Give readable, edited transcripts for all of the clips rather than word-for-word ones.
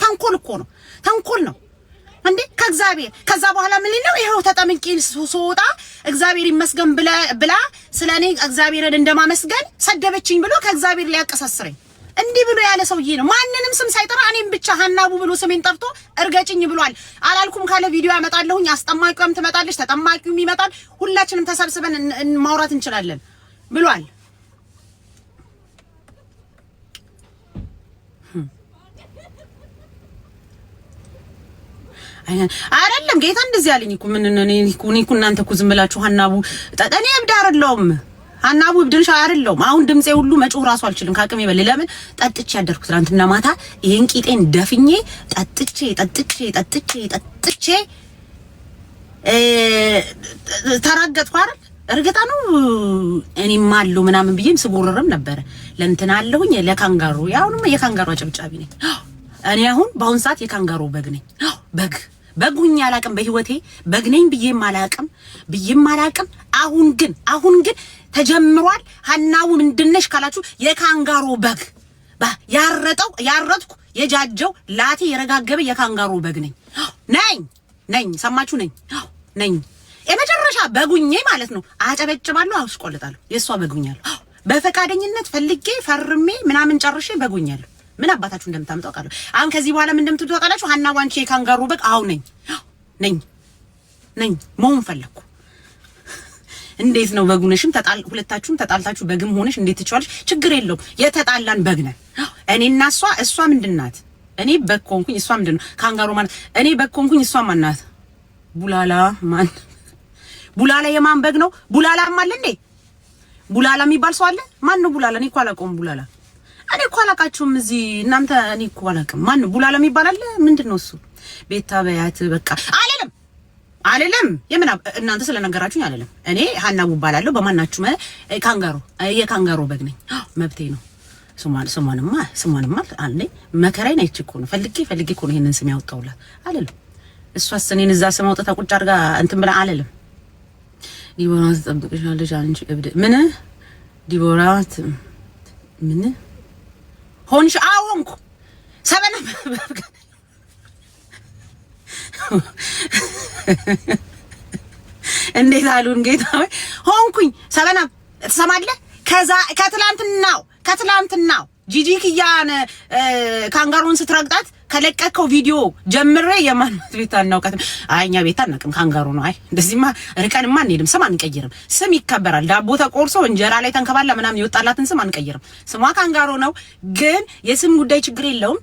ተንኮል እኮ ነው ተንኮል ነው እንዴ ከእግዚአብሔር ከዛ በኋላ ምን ነው ይሄው ተጠምቄ ሶጣ እግዚአብሔር ይመስገን ብላ ስለኔ እግዚአብሔርን እንደማመስገን ሰደበችኝ ብሎ ከእግዚአብሔር ሊያቀሳስረኝ እንዲህ ብሎ ያለ ሰውዬ ነው ማንንም ስም ሳይጠራ እኔም ብቻ ሐናቡ ብሎ ስሜን ጠርቶ እርገጭኝ ብሏል አላልኩም ካለ ቪዲዮ ያመጣለሁኝ አስጠማቂውም ትመጣለች ተጠማቂውም ይመጣል ሁላችንም ተሰብስበን ማውራት እንችላለን ብሏል አይደለም ጌታ እንደዚህ ያለኝ እኮ ምን እኔ እኮ እናንተ እኮ ዝም ብላችሁ ሐናቡ እኔ እብድ አይደለሁም ሐናቡ እብድንሽ አይደለሁም አሁን ድምጼ ሁሉ መጮህ ራሱ አልችልም ካቅሜ በላይ ለምን ጠጥቼ ያደርኩት ትናንትና ማታ ይሄን ቂጤን ደፍኜ ጠጥቼ ተራገጥኩ አይደል እርግጣ ነው እኔም አለው ምናምን ብዬም ስቦርርም ነበር ለእንትና አለሁኝ ለካንጋሮ ያውንም የካንጋሮ አጨብጫቢ ነኝ እኔ አሁን በአሁን ሰዓት የካንጋሮ በግ ነኝ በጉኝ አላቅም በህይወቴ በግነኝ ብዬም አላቅም አሁን ግን ተጀምሯል ሐናቡ ምንድነሽ ካላችሁ የካንጋሮ በግ ያረጥኩ የጃጀው ላቴ የረጋገበ የካንጋሮ በግ ነኝ ሰማችሁ ነኝ የመጨረሻ በጉኝ ማለት ነው አጨበጭባለሁ አስቆልጣለሁ የሷ በጉኛለሁ በፈቃደኝነት ፈልጌ ፈርሜ ምናምን ጨርሼ በጉኛለሁ ምን አባታችሁ እንደምታምጣው ቃሉ አሁን ከዚህ በኋላ ምን እንደምትሉ ታውቃላችሁ ሐናቡ አንቺ የካንጋሮ በግ አው ነኝ መሆን ፈለኩ እንዴት ነው በጉነሽም ሁለታችሁም ተጣልታችሁ በግም ሆነሽ እንዴት ትቻለሽ ችግር የለውም የተጣላን በግ ነን እኔና እሷ ምንድናት እኔ በግ ኮንኩኝ እሷ ምንድነው ካንጋሮ ማለት እኔ በግ ኮንኩኝ እሷ ማናት ቡላላ የማን በግ ነው ቡላላም አለ እንዴ ቡላላ የሚባል ሰው አለ ማን ነው ቡላላ እኔ እኮ አላውቀውም ቡላላ እኔ እኮ አላውቃችሁም እዚህ እናንተ እኔ እኮ አላውቅም ማን ነው ቡላላ የሚባል አለ ምንድነው እሱ ቤታ በያት በቃ አለለም የምን እናንተ ስለነገራችሁኝ አለለም እኔ ሐናቡ ባላለሁ በማናችሁ የካንጋሮ በግ ነኝ መብቴ ነው ስሟንማ አለኝ መከራዬ ነች እኮ ነው ፈልጌ እኮ ነው ይሄንን ስም ያወጣውላት አለለም እሷስ እኔን እዛ ስም አውጥታ ቁጭ አድርጋ እንትን ብላ አለለም ዲቦራ ተጠብቅሻለሽ አንቺ እብድ ምን ዲቦራ ምን ሆንሽ አወንኩ ሰበና እንዴት አሉን ጌታ ሆንኩኝ ሰበና ተሰማለ ከዛ ከትላንትናው ጂጂ ክያን ካንጋሮን ስትረግጣት ከለቀቀው ቪዲዮ ጀምሬ የማንት ቤት አናውቃትም አይኛ ቤት አናውቅም ካንጋሮ ነው አይ እንደዚህማ ርቀንማ እንሄድም ስም አንቀይርም ስም ይከበራል ዳቦ ተቆርሶ እንጀራ ላይ ተንከባላ ምናምን ይወጣላትን ስም አንቀይርም ስሟ ካንጋሮ ነው ግን የስም ጉዳይ ችግር የለውም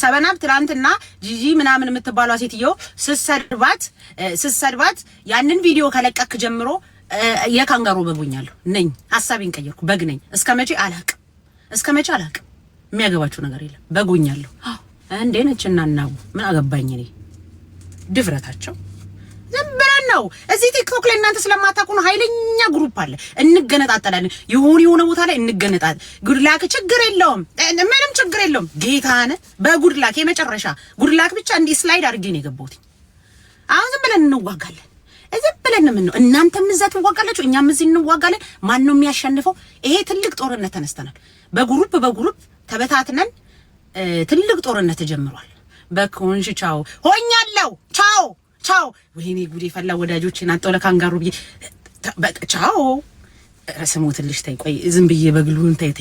ሰበናብ ትላንትና ጂጂ ምናምን የምትባለው ሴትዮ ስሰድባት ያንን ቪዲዮ ከለቀቅ ጀምሮ የካንጋሮ በጉኛለሁ ነኝ ሐሳቤን ቀየርኩ በግ ነኝ እስከመቼ አላቅም የሚያገባችሁ ነገር የለም በጉኛለሁ እንዴ ነችና እናው ምን አገባኝ እኔ ድፍረታቸው ዝም ብለን ነው እዚህ ቲክቶክ ላይ እናንተ ስለማታውቁ ነው ኃይለኛ ግሩፕ አለ እንገነጣጣላለን የሆነ ቦታ ላይ እንገነጣጥ ጉድላክ ችግር የለውም ምንም ችግር የለውም ጌታነ በጉድላክ የመጨረሻ ጉድላክ ብቻ እንዲህ ስላይድ አድርጌ ነው የገባሁት አሁን ዝም ብለን እንዋጋለን ዝም ብለን ምን ነው እናንተም እዛ ትዋጋላችሁ እኛም እዚህ እንዋጋለን ማን ነው የሚያሸንፈው ይሄ ትልቅ ጦርነት ተነስተናል በግሩፕ ተበታትነን ትልቅ ጦርነት ተጀምሯል በኮንሽ ቻው ሆኛለሁ ቻው ወይኔ ጉዴ ፈላ ወዳጆቼን አጣው ለካንጋሮ ብዬ በቃ ቻው ረስሞትልሽ ተይ ቆይ ዝም ብዬ በግሉን ተይ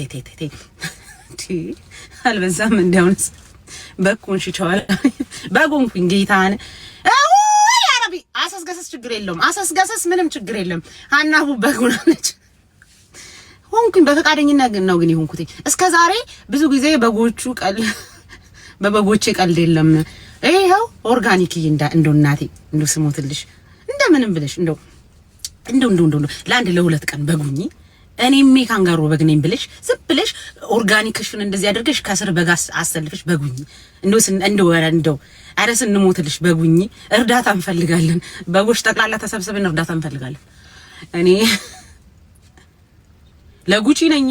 አልበዛም እንደውንስ በኮንሽ ቻው በጎንኩኝ ጌታን አረቢ አሰስገሰስ ችግር የለውም አሰስገሰስ ምንም ችግር የለም ሐናቡ በጉናለች ሆንኩኝ በፈቃደኝነት ነው ግን ይሁንኩት እስከ ዛሬ ብዙ ጊዜ በበጎቼ ቀልድ የለም ይሄው ኦርጋኒክ እንደው እናቴ እንደው ስሞትልሽ እንደምንም ብለሽ እንደው ለአንድ ለሁለት ቀን በጉኝ እኔም ካንጋሮ በግ ነኝ ብለሽ ዝም ብለሽ ኦርጋኒክሽን እንደዚህ አድርገሽ ከስር በጋስ አሰልፈሽ በጉኝ እንደው አረስ እንሞትልሽ በጉኝ እርዳታ እንፈልጋለን በጎሽ ጠቅላላ ተሰብስበን እርዳታ እንፈልጋለን እኔ ለጉቺ ነኝ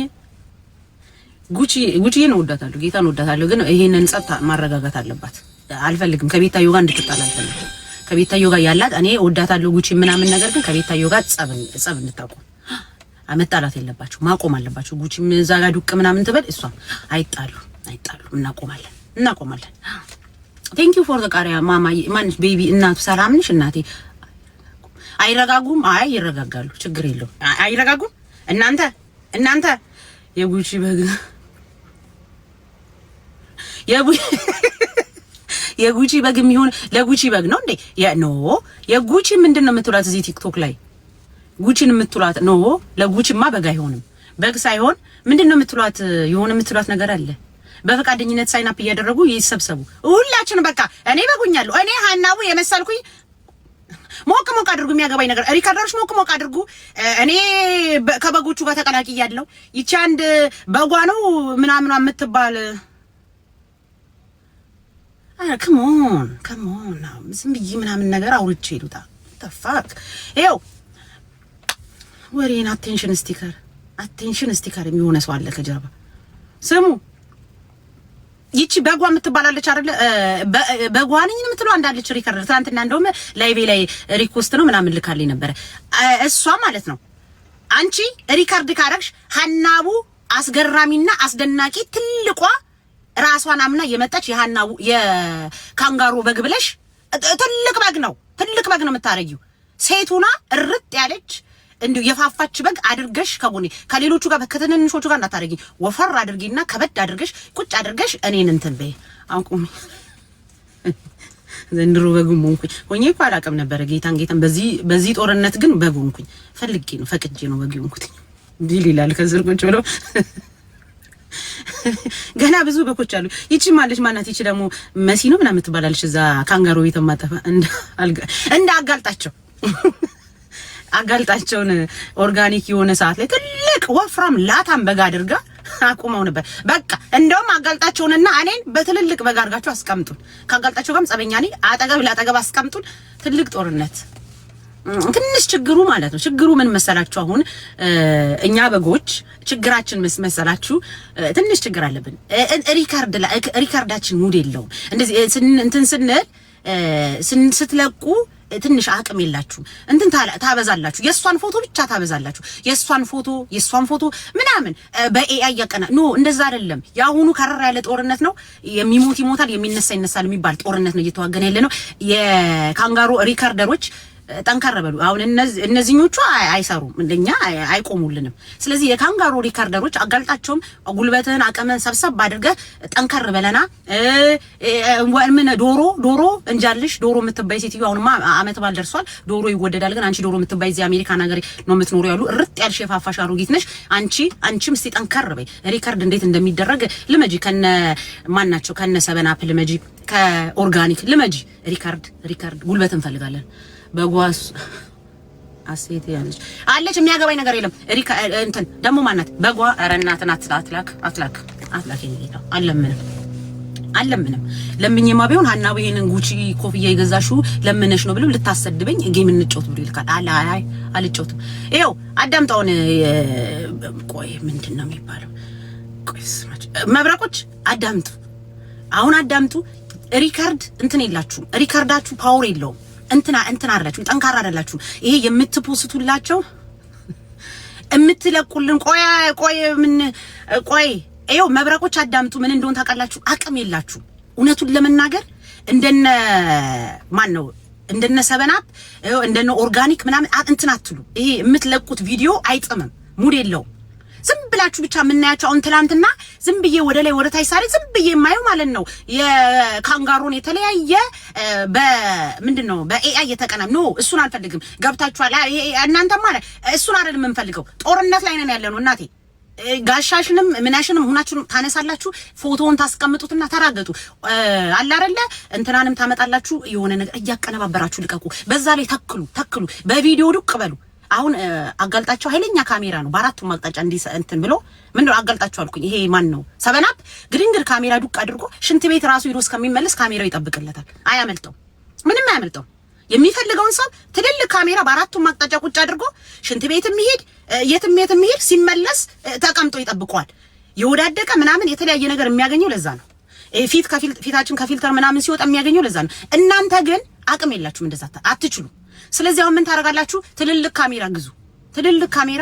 ጉቺ ነው ወዳታለሁ ጌታን ወዳታለሁ ግን ይሄንን ጸጥ ማረጋጋት አለባት አልፈልግም ከቤታዮ ጋር እንድትጣላ አልፈልግም ከቤታዮ ጋር ያላት እኔ ወዳታለሁ ጉቺ ምናምን ነገር ግን ከቤታዮ ጋር ጸብ እንድታቆም አመጣላት የለባችሁ ማቆም አለባችሁ ጉቺ እዛ ጋር ዱቅ ምናምን ትበል እሷ አይጣሉ እናቆማለን እናቆማለን። ቴንክ ዩ ፎር ዘ ቃሪያ ማማዬ ማንሽ ቤቢ እናቱ ሰላም ነሽ እናቴ? አይረጋጉም? አይ ይረጋጋሉ፣ ችግር የለውም። አይረጋጉም? እናንተ የጉቺ በግ የጉቺ በግ የሚሆን ለጉቺ በግ ነው እንዴ? ኖ የጉቺ ምንድነው የምትሏት እዚህ ቲክቶክ ላይ ጉቺን የምትሏት? ኖ ለጉቺማ በግ አይሆንም። በግ ሳይሆን ምንድነው የምትሏት? የሆነ የምትሏት ነገር አለ። በፈቃደኝነት ሳይን አፕ እያደረጉ ይሰብሰቡ ሁላችንም። በቃ እኔ በጉኛለሁ። እኔ ሀናቡ የመሰልኩኝ ሞቅ አድርጉ። የሚያገባኝ ነገር ሪካርደሮች ሞቅ አድርጉ። እኔ ከበጎቹ ጋር ተቀላቅያለሁ። ይቺ አንድ በጓ ነው ምናምን የምትባል ከሞን ዝም ብዬ ምናምን ነገር አውርቼ ይሉታ ተፋክ ይኸው ወሬን አቴንሽን ስቲከር የሚሆነ ሰው አለ ከጀርባ። ስሙ ይቺ በጓ የምትባላለች አይደለ? በጓ ነኝ የምትለው አንዳለች ሪከርድ ትናንትና እንደውም ላይቬ ላይ ሪኮስት ነው ምናምን ልካልኝ ነበረ። እሷ ማለት ነው አንቺ ሪከርድ ካረግሽ ሀናቡ አስገራሚና አስደናቂ ትልቋ ራሷን አምና የመጣች የሀናቡ የካንጋሮ በግ ብለሽ ትልቅ በግ ነው የምታረጊው። ሴቱና እርጥ ያለች እንዲሁ የፋፋች በግ አድርገሽ ከጎኔ ከሌሎቹ ጋር ከትንንሾቹ ጋር እንዳታረጊ። ወፈር አድርጊና ከበድ አድርገሽ ቁጭ አድርገሽ እኔን እንትን በይ። አቁም። ዘንድሮ በጉም ሆኜ እኮ አላውቅም ነበረ። ጌታን በዚህ ጦርነት ግን በግ ሆንኩኝ። ፈቅጄ ነው በግ ሆንኩት ቢል ይላል ከዝር ቁጭ ብሎ ገና ብዙ በኮች አሉ። ይቺ ማለች ማናት? ይቺ ደግሞ መሲ ነው ምናምን ትባላለች። እዛ ካንጋሮ ቤት ማጠፋ እንደ አጋልጣቸውን ኦርጋኒክ የሆነ ሰዓት ላይ ትልቅ ወፍራም ላታም በግ አድርጋ አቁመው ነበር። በቃ እንደውም አጋልጣቸውንና እኔን በትልልቅ በግ አድርጋቸው አስቀምጡን። ካጋልጣቸው ጋርም ጸበኛ ነኝ። አጠገብ ላጠገብ አስቀምጡን። ትልቅ ጦርነት። ትንሽ ችግሩ ማለት ነው። ችግሩ ምን መሰላችሁ? አሁን እኛ በጎች ችግራችን መሰላችሁ? ትንሽ ችግር አለብን። ሪካርዳችን ሙድ የለውም። እንደዚህ እንትን ስንል ስትለቁ ትንሽ አቅም የላችሁም። እንትን ታበዛላችሁ። የሷን ፎቶ ብቻ ታበዛላችሁ። የሷን ፎቶ ምናምን በኤአይ ያቀና ኖ፣ እንደዛ አይደለም። ያሁኑ ከረራ ያለ ጦርነት ነው። የሚሞት ይሞታል፣ የሚነሳ ይነሳል የሚባል ጦርነት ነው እየተዋገነ ያለ ነው። የካንጋሮ ሪካርደሮች ጠንከር በሉ። አሁን እነዚህኞቹ አይሰሩም፣ እንደኛ አይቆሙልንም። ስለዚህ የካንጋሮ ሪካርደሮች አጋልጣቸውም ጉልበትን አቅምን ሰብሰብ አድርገህ ጠንከር በለና ምን ዶሮ እንጃልሽ ዶሮ የምትባይ ሴትዮ አሁንማ አመት ባል ደርሷል። ዶሮ ይወደዳል። ግን አንቺ ዶሮ የምትባይ እዚህ አሜሪካ ነገር ነው የምትኖሩ ያሉ ርጥ ያልሽ የፋፋሽ አሮጊት ነሽ አንቺም እስቲ ጠንከር በይ። ሪካርድ እንዴት እንደሚደረግ ልመጂ። ከነ ማናቸው ከነ ሰበን አፕ ልመጂ፣ ከኦርጋኒክ ልመጂ። ሪካርድ ጉልበት እንፈልጋለን። በጓስ አሴት አለች የሚያገባኝ ነገር የለም። እንትን ደግሞ ማናት በጓ? ኧረ እናት ናት። አትላክ ይሄው አለምንም ለምኝማ ቢሆን ሀናቡ ይሄንን ጉቺ ኮፍያ የገዛሽው ለምነሽ ነው ብለው ልታሰድበኝ ጌም እንጫወት ብሎ ይልካል። አይ አልጫወትም። ይኸው አዳምጣውን። ቆይ ምንድነው የሚባለው? ቆይስ መብረቆች አዳምጡ። አሁን አዳምጡ። ሪካርድ እንትን የላችሁም። ሪካርዳችሁ ፓወር የለውም። እንትና አይደላችሁ፣ ጠንካራ አይደላችሁ። ይሄ የምትፖስቱላቸው የምትለቁልን ቆይ ይኸው መብረቆች አዳምጡ። ምን እንደሆነ ታውቃላችሁ? አቅም የላችሁ። እውነቱን ለመናገር እንደነ ሰበናፕ እንደነ ኦርጋኒክ ምናምን እንትን አትሉ። ይሄ የምትለቁት ቪዲዮ አይጥምም፣ ሙድ የለውም። ዝም ብላችሁ ብቻ የምናያቸው አሁን ትላንትና ዝም ብዬ ወደ ላይ ወደ ታች ሳሪ ዝም ብዬ የማየው ማለት ነው የካንጋሮን የተለያየ በምንድነው በኤአይ የተቀናም ነው። እሱን አልፈልግም። ገብታችኋል እናንተ ማለት እሱን አይደለም የምንፈልገው። ጦርነት ላይ ነን ያለነው እናቴ። ጋሻሽንም ምናሽንም ሁናችሁም ታነሳላችሁ፣ ፎቶውን ታስቀምጡትና ተራገጡ አለ አይደለ? እንትናንም ታመጣላችሁ። የሆነ ነገር እያቀነባበራችሁ ልቀቁ። በዛ ላይ ተክሉ፣ በቪዲዮ ዱቅ በሉ። አሁን አጋልጣቸው ኃይለኛ ካሜራ ነው በአራቱም አቅጣጫ እንትን ብሎ ምንድነው አጋልጣቸው አልኩኝ። ይሄ ማን ነው? ሰበናፕ ግድንግድ ካሜራ ዱቅ አድርጎ ሽንት ቤት ራሱ ሄዶ እስከሚመለስ ካሜራው ይጠብቅለታል። አያመልጠው፣ ምንም አያመልጠው። የሚፈልገውን ሰው ትልልቅ ካሜራ በአራቱም አቅጣጫ ቁጭ አድርጎ ሽንት ቤትም ይሄድ የትም ይሄድ ሲመለስ ተቀምጦ ይጠብቀዋል። የወዳደቀ ምናምን የተለያየ ነገር የሚያገኘው ለዛ ነው። ፊታችን ከፊልተር ምናምን ሲወጣ የሚያገኘው ለዛ ነው። እናንተ ግን አቅም የላችሁም፣ እንደዛ አትችሉ። ስለዚህ አሁን ምን ታደርጋላችሁ? ትልልቅ ካሜራ ግዙ። ትልልቅ ካሜራ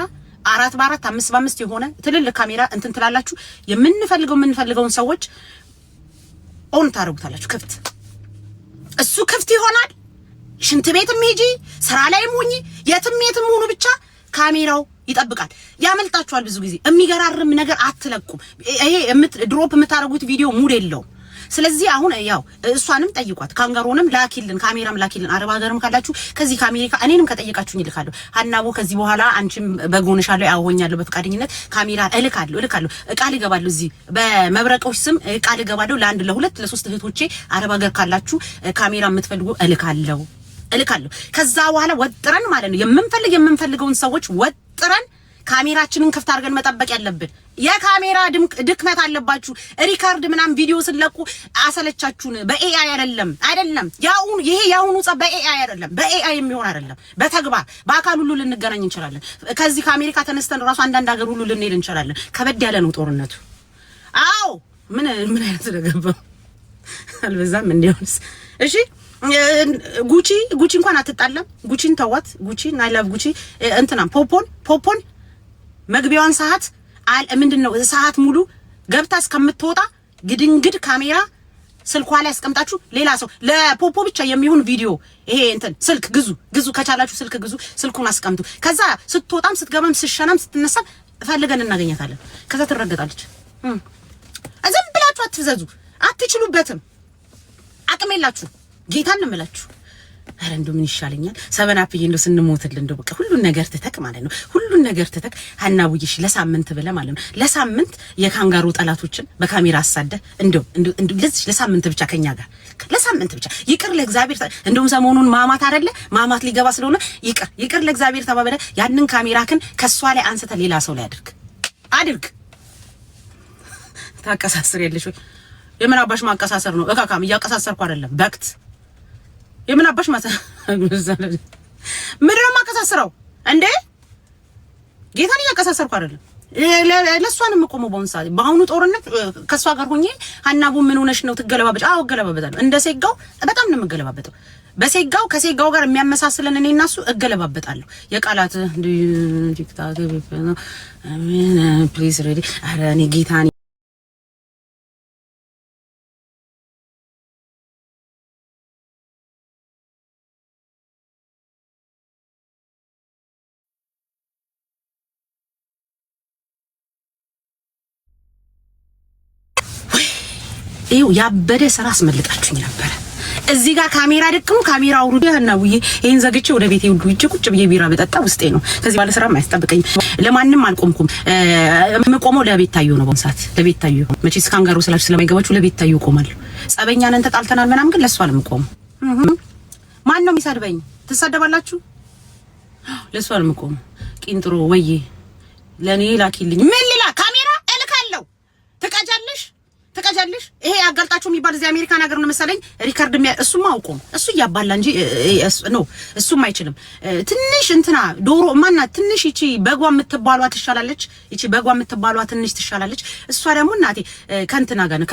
4x4 5x5 የሆነ ትልልቅ ካሜራ እንትን ትላላችሁ። የምንፈልገውን ሰዎች ኦን ታረጉታላችሁ። ክፍት እሱ ክፍት ይሆናል። ሽንት ቤትም ሂጂ፣ ስራ ላይም ሁኚ፣ የትም ሁኑ ብቻ ካሜራው ይጠብቃል። ያመልጣችኋል። ብዙ ጊዜ የሚገራርም ነገር አትለቁም። ይሄ ድሮፕ የምታረጉት ቪዲዮ ሙድ የለውም። ስለዚህ አሁን ያው እሷንም ጠይቋት፣ ካንጋሮንም ላኪልን፣ ካሜራም ላኪልን። አረብ ሀገርም ካላችሁ ከዚህ ከአሜሪካ እኔንም ከጠየቃችሁኝ እልካለሁ። ሀናቦ ከዚህ በኋላ አንቺም በጎንሻለሁ ያወኛለሁ በፍቃደኝነት ካሜራ እልካለሁ። ቃል እገባለሁ። እዚህ በመብረቆች ስም ቃል እገባለሁ። ለአንድ ለሁለት ለሶስት እህቶቼ አረብ ሀገር ካላችሁ ካሜራ የምትፈልጉ እልካለሁ። ከዛ በኋላ ወጥረን ማለት ነው የምንፈልገውን ሰዎች ወጥረን ካሜራችንን ክፍት አድርገን መጠበቅ ያለብን። የካሜራ ድክመት አለባችሁ። ሪካርድ ምናምን ቪዲዮ ስለቁ አሰለቻችሁን። በኤአይ አይደለም ያሁኑ በኤአይ አይደለም። በኤአይ የሚሆን አይደለም። በተግባር በአካል ሁሉ ልንገናኝ እንችላለን። ከዚህ ከአሜሪካ ተነስተን ራሱ አንዳንድ ሀገር ሁሉ ልንሄድ እንችላለን። ከበድ ያለ ነው ጦርነቱ። አዎ ምን አይነት ተገባው አልበዛም እንዲሆንስ? እሺ ጉቺ እንኳን አትጣለም። ጉቺን ተዋት። ጉቺ አይ ላቭ ጉቺ እንትና ፖፖን መግቢያዋን ሰዓት ምንድነው ሰዓት ሙሉ ገብታ እስከምትወጣ ግድንግድ ካሜራ ስልኳ ላይ አስቀምጣችሁ ሌላ ሰው ለፖፖ ብቻ የሚሆን ቪዲዮ ይሄ እንትን ስልክ ግዙ ከቻላችሁ ስልክ ግዙ። ስልኩን አስቀምጡ። ከዛ ስትወጣም ስትገባም ስትሸናም ስትነሳም ፈልገን እናገኛታለን። ከዛ ትረገጣለች። ዝም ብላችሁ አትፍዘዙ። አትችሉበትም። አቅም የላችሁ። ጌታን እንምላችሁ። አረ እንደው ምን ይሻለኛል? ሰበናፕዬ እንደው ስንሞትልን እንደው በቃ ሁሉን ነገር ትተክ ማለት ነው። ሁሉን ነገር ትተክ ሀናቡዬሽ ለሳምንት ብለ ማለት ነው። ለሳምንት የካንጋሩ ጠላቶችን በካሜራ አሳደ እንደው ለሳምንት ብቻ ከኛ ጋር ለሳምንት ብቻ ይቅር ለእግዚአብሔር። እንደውም ሰሞኑን ማማት አይደለ ማማት ሊገባ ስለሆነ ይቅር ለእግዚአብሔር ተባበለ። ያንን ካሜራክን ከሷ ላይ አንስተ ሌላ ሰው ላይ አድርግ። ታቀሳስር ያለሽ ወይ የምን አባሽ ማቀሳሰር ነው? እካካም እያቀሳሰርኩ አይደለም። በክት የምን አባሽ ምንድን ነው ማቀሳሰረው እንዴ? ጌታን እያቀሳሰርኩ አይደለም። ለሷንም ቆመው በአሁኑ ጦርነት ከሷ ጋር ሆኜ ሀናቡ ምን ሆነሽ ነው ትገለባበጭ? አዎ እገለባበጣለሁ። እንደ ሴጋው በጣም ነው የምገለባበጠው። ከሴጋው ጋር የሚያመሳስለን እኔ እና እሱ እገለባበጣለሁ። የቃላት ቲክታክ ፕሊዝ ሬዲ አረ እኔ ጌታን ይው ያበደ ስራ አስመልጣችሁኝ ነበር። እዚህ ጋር ካሜራ ደቅኑ ካሜራ አውሩድ ያናውዬ ይሄን ዘግቼ ወደ ቤቴ ሁሉ እጅ ቁጭ ብዬ ቢራ በጠጣ ውስጤ ነው። ከዚህ ባለ ስራ ማይስጠብቀኝ ለማንንም አልቆምኩም። የምቆመው ለቤት ታዩ ነው። በእንሳት ለቤት ታዩ መቼስ ካንጋሩ ስላችሁ ስለማይገባችሁ ለቤት ታዩ ቆማለሁ። ጸበኛ ነን ተጣልተናል ምናምን ግን ለሷ አልምቆም። ማን ነው የሚሳድበኝ? ትሳደባላችሁ። ለሷ አልምቆም። ቂንጥሮ ወዬ ለኔ ላኪልኝ። ምን ሊላ ካሜራ እልካለሁ። ትቀጃለሽ። ይሄ አጋልጣችሁ የሚባል እዚህ አሜሪካን ሀገር ነው መሰለኝ ሪካርድ እሱማ አውቆም እሱ እያባላ እንጂ ነው እሱም አይችልም። ትንሽ እንትና ዶሮ ማናት ትንሽ ይቺ በጓ የምትባሏ ትሻላለች። ይቺ በጓ የምትባሏ ትንሽ ትሻላለች። እሷ ደግሞ እናቴ ከእንትና ጋር ነው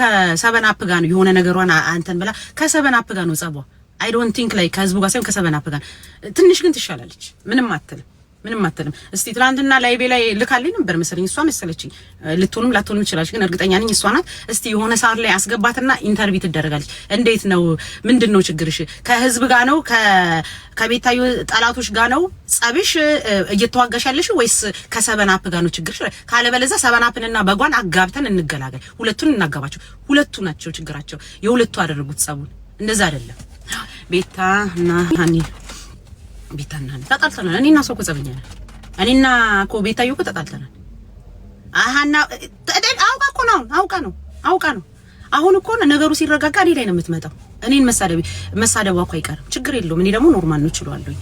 ከሰበን አፕ ጋር ነው የሆነ ነገሯን አንተን ብላ ከሰበን አፕ ጋር ነው ጸቧ። አይ ዶንት ቲንክ ላይ ከህዝቡ ጋር ሳይሆን ከሰበን አፕ ጋር ትንሽ ግን ትሻላለች። ምንም አትልም። እስቲ ትላንትና ላይቤ ላይ ልካልኝ ነበር መሰለኝ። እሷ መሰለችኝ ልትሆንም ላትሆንም ይችላልሽ፣ ግን እርግጠኛ ነኝ እሷ ናት። እስቲ የሆነ ሰዓት ላይ አስገባትና ኢንተርቪው ትደረጋለች። እንዴት ነው ምንድነው ችግርሽ? ከህዝብ ጋር ነው ከቤታዩ ጠላቶች ጋር ነው ጸብሽ እየተዋጋሽ ያለሽ ወይስ ከሰበን አፕ ጋር ነው ችግርሽ? ካለበለዚያ ሰበን አፕንና በጓን አጋብተን እንገላገል። ሁለቱን እናጋባቸው። ሁለቱ ናቸው ችግራቸው። የሁለቱ አደረጉት ጸቡን። እንደዛ አይደለም ቤታ እና ሃኒ ቤታና ተጣልተናል። እኔና ሰው እኮ ጸበኛ ነን። እኔና እኮ ቤታዩ እኮ ተጣልተናል። አሃና አውቃ ነው። አሁን እኮ ነገሩ ሲረጋጋ እኔ ላይ ነው የምትመጣው። እኔን መሳደቧ እኮ አይቀርም። ችግር የለውም። እኔ ደግሞ ኖርማል ነው እችላለሁ።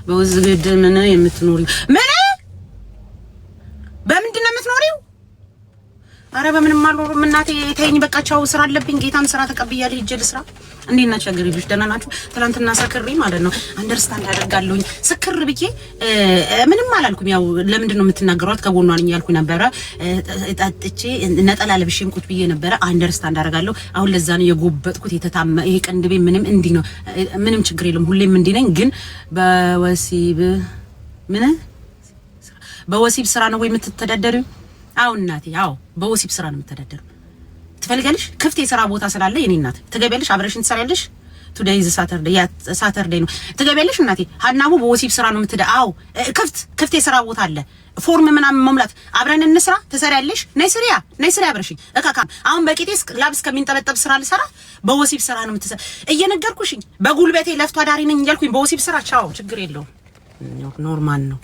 በውዝግድ ምን የምትኖሪው በምንድን ነው የምትኖሪው? አረ በምንም አልኖርም እናቴ ተይኝ በቃ ቻው። ስራ አለብኝ። ጌታን ስራ ተቀብያለሁ። ሂጅ ልስራ። እንዴት ናችሁ አገሬዎች? ደህና ናችሁ? ትናንትና ሰክሬ ማለት ነው አንደርስታንድ አደርጋለሁኝ። ስክር ብዬ ምንም አላልኩም። ያው ለምንድን ነው የምትናገሯት ከጎኗ ነኝ ያልኩኝ ነበረ። ጣጥቼ ነጠላ ለብሼም ቁጭ ብዬ ነበረ። አንደርስታንድ አደርጋለሁ። አሁን ለዛ ነው የጎበጥኩት። የተታመ ይሄ ቅንድቤ እንዲህ ነው። ምንም ችግር የለም። ሁሌም እንዲህ ነኝ። ግን በወሲብ ስራ ነው ወይ የምትተዳደሪው? አዎ እናቴ፣ አዎ በወሲብ ስራ ነው የምትተዳደረው። ትፈልጋለሽ? ክፍት የሥራ ቦታ ስላለ የኔ እናት ትገቢያለሽ፣ አብረሽን ትሰሪያለሽ። ቱዴይ ኢዝ ሳተርዴይ ነው። ትገቢያለሽ እናቴ። ሀናቡ በወሲብ ስራ ነው የምትደአው። ክፍት የሥራ ቦታ አለ። ፎርም ምናምን መሙላት አብረን እንስራ። ትሰሪያለሽ? ነይ ስሪያ አብረሽኝ። እካካም አሁን በቂጤስ ላብ እስከሚንጠበጠብ ስራ ልሰራ በወሲብ ስራ ነው የምትሰራ። እየነገርኩሽኝ በጉልበቴ ለፍቶ አዳሪ ነኝ እያልኩኝ በወሲብ ስራ ቻው፣ ችግር የለውም ኖርማል ነው።